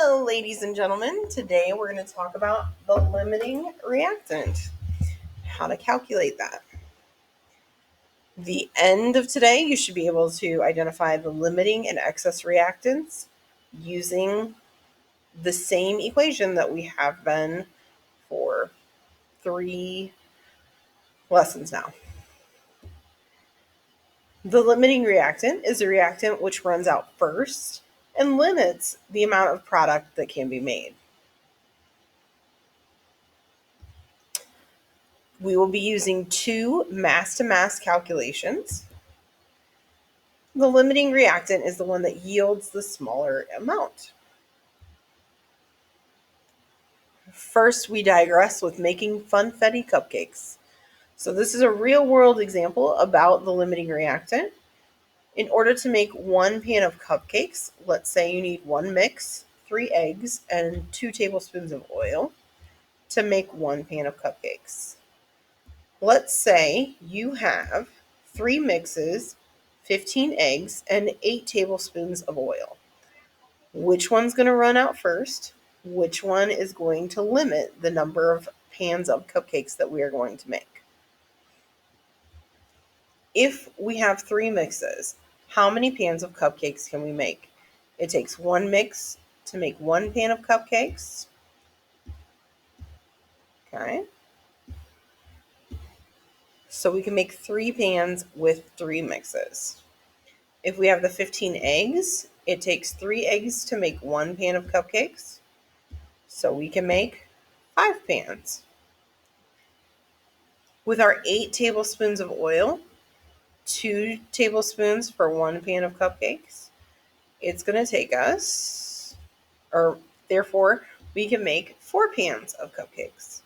Hello, ladies and gentlemen. Today we're going to talk about the limiting reactant, how to calculate that. The end of today, you should be able to identify the limiting and excess reactants using the same equation that we have been for 3 lessons now. The limiting reactant is a reactant which runs out first and limits the amount of product that can be made. We will be using 2 mass-to-mass calculations. The limiting reactant is the one that yields the smaller amount. First, we digress with making funfetti cupcakes. So this is a real-world example about the limiting reactant. In order to make 1 pan of cupcakes, let's say you need 1 mix, 3 eggs, and 2 tablespoons of oil to make 1 pan of cupcakes. Let's say you have 3 mixes, 15 eggs, and 8 tablespoons of oil. Which one's going to run out first? Which one is going to limit the number of pans of cupcakes that we are going to make? If we have 3 mixes, how many pans of cupcakes can we make? It takes 1 mix to make 1 pan of cupcakes. Okay. So we can make 3 pans with 3 mixes. If we have the 15 eggs, it takes 3 eggs to make 1 pan of cupcakes. So we can make 5 pans. With our 8 tablespoons of oil, 2 tablespoons for 1 pan of cupcakes, it's going to take us, therefore, we can make 4 pans of cupcakes.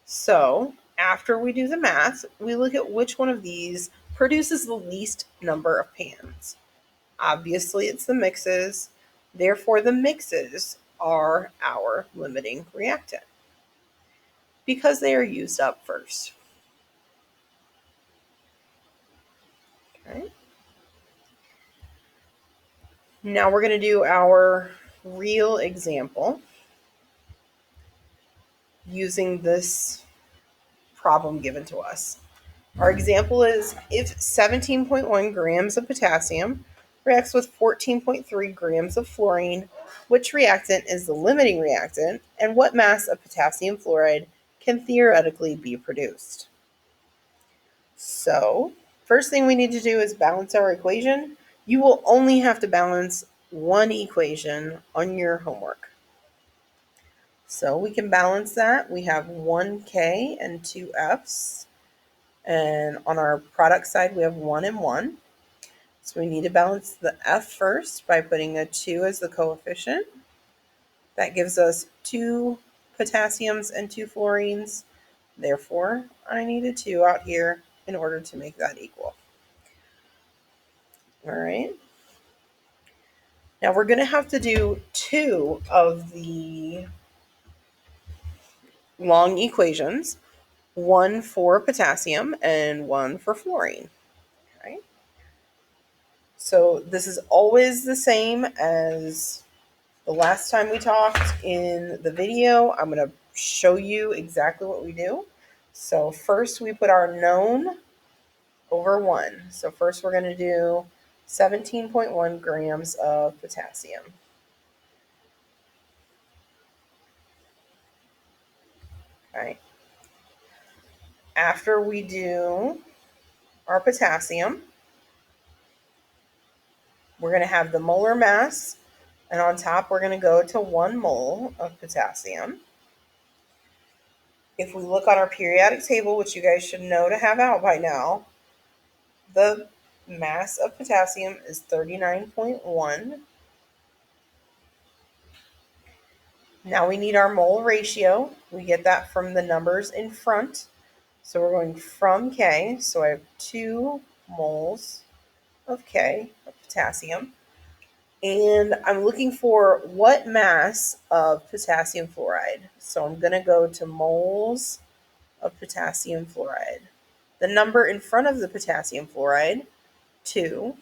So after we do the math, we look at which one of these produces the least number of pans. Obviously, it's the mixes. Therefore, the mixes are our limiting reactant because they are used up first. Okay. Now we're going to do our real example using this problem given to us. Our example is if 17.1 grams of potassium reacts with 14.3 grams of fluorine, which reactant is the limiting reactant, and what mass of potassium fluoride can theoretically be produced? So, first thing we need to do is balance our equation. You will only have to balance one equation on your homework. So we can balance that. We have 1K and 2 F's. And on our product side, we have 1 and 1. So we need to balance the F first by putting a 2 as the coefficient. That gives us 2 potassiums and 2 fluorines. Therefore, I need a 2 out here in order to make that equal. All right. Now we're going to have to do 2 of the long equations, 1 for potassium and 1 for fluorine. Okay. So this is always the same as the last time we talked in the video. I'm going to show you exactly what we do. So first we put our known over 1. So first we're going to do 17.1 grams of potassium. Okay. After we do our potassium, we're going to have the molar mass, and on top we're going to go to 1 mole of potassium. If we look on our periodic table, which you guys should know to have out by now, the mass of potassium is 39.1. Now we need our mole ratio. We get that from the numbers in front. So we're going from K. So I have 2 moles of K, of potassium. And I'm looking for what mass of potassium fluoride. So I'm going to go to moles of potassium fluoride. The number in front of the potassium fluoride, 2,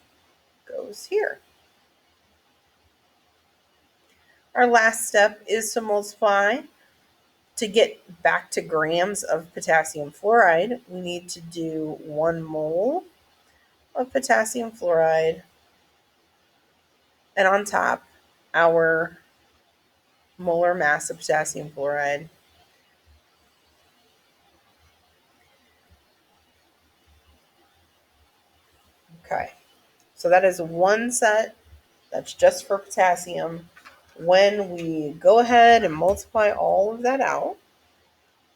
goes here. Our last step is to multiply. To get back to grams of potassium fluoride, we need to do 1 mole of potassium fluoride, and on top, our molar mass of potassium fluoride. Okay, so that is one set. That's just for potassium. When we go ahead and multiply all of that out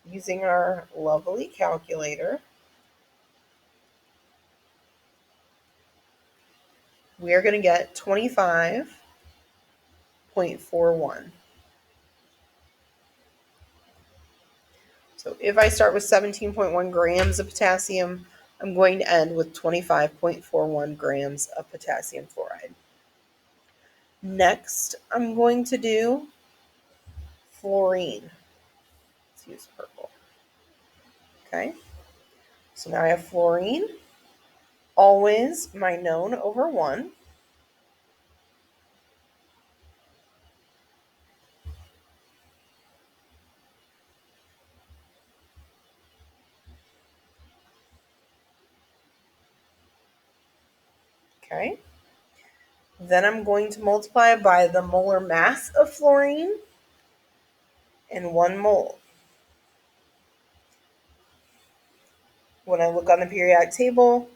using our lovely calculator, we are going to get 25.41. So if I start with 17.1 grams of potassium, I'm going to end with 25.41 grams of potassium fluoride. Next, I'm going to do fluorine. Let's use purple. Okay, so now I have fluorine. Always my known over 1. Okay, then I'm going to multiply by the molar mass of fluorine and 1 mole. When I look on the periodic table,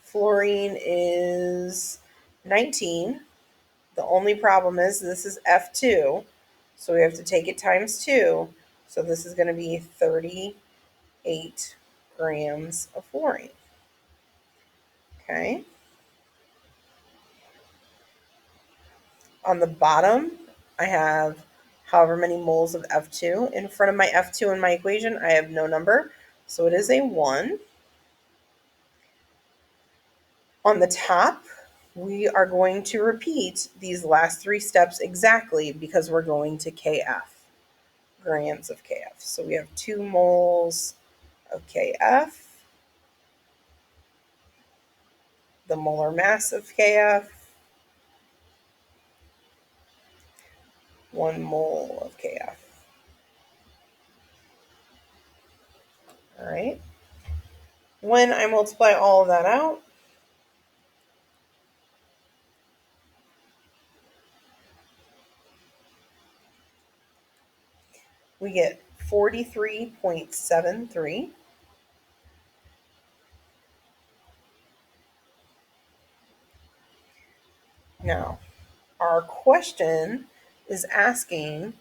fluorine is 19. The only problem is this is F2, so we have to take it times 2. So this is going to be 38 grams of fluorine. Okay. On the bottom, I have however many moles of F2. In front of my F2 in my equation, I have no number, so it is a 1. On the top, we are going to repeat these last 3 steps exactly because we're going to KF, grams of KF. So we have 2 moles of KF, the molar mass of KF, 1 mole of KF. All right. When I multiply all of that out, we get 43.73. Now, our question is asking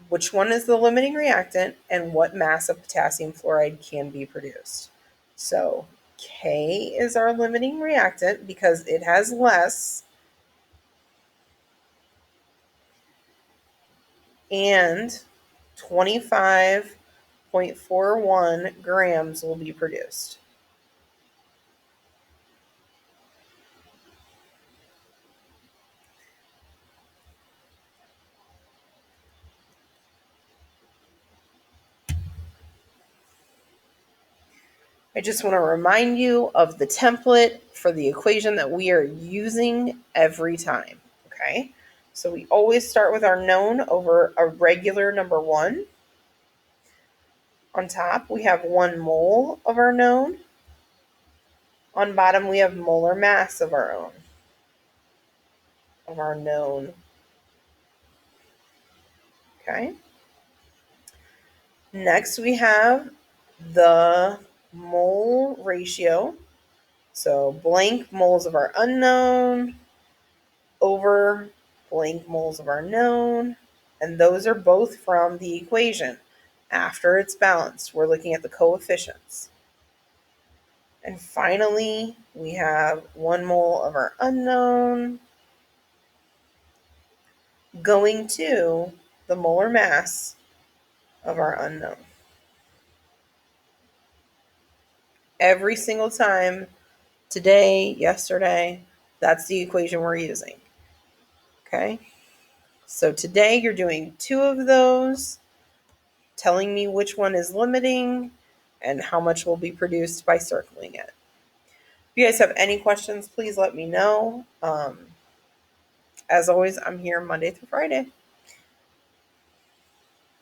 which one is the limiting reactant and what mass of potassium fluoride can be produced. So K is our limiting reactant because it has less, and 25.41 grams will be produced. I just want to remind you of the template for the equation that we are using every time, okay? So we always start with our known over a regular number 1. On top, we have 1 mole of our known. On bottom, we have molar mass of our known. Okay. Next, we have the mole ratio. So blank moles of our unknown over blank moles of our known. And those are both from the equation. After it's balanced, we're looking at the coefficients. And finally, we have 1 mole of our unknown going to the molar mass of our unknown. Every single time, today, yesterday, that's the equation we're using. Okay? So today you're doing 2 of those, telling me which one is limiting and how much will be produced by circling it. If you guys have any questions, please let me know. As always, I'm here Monday through Friday.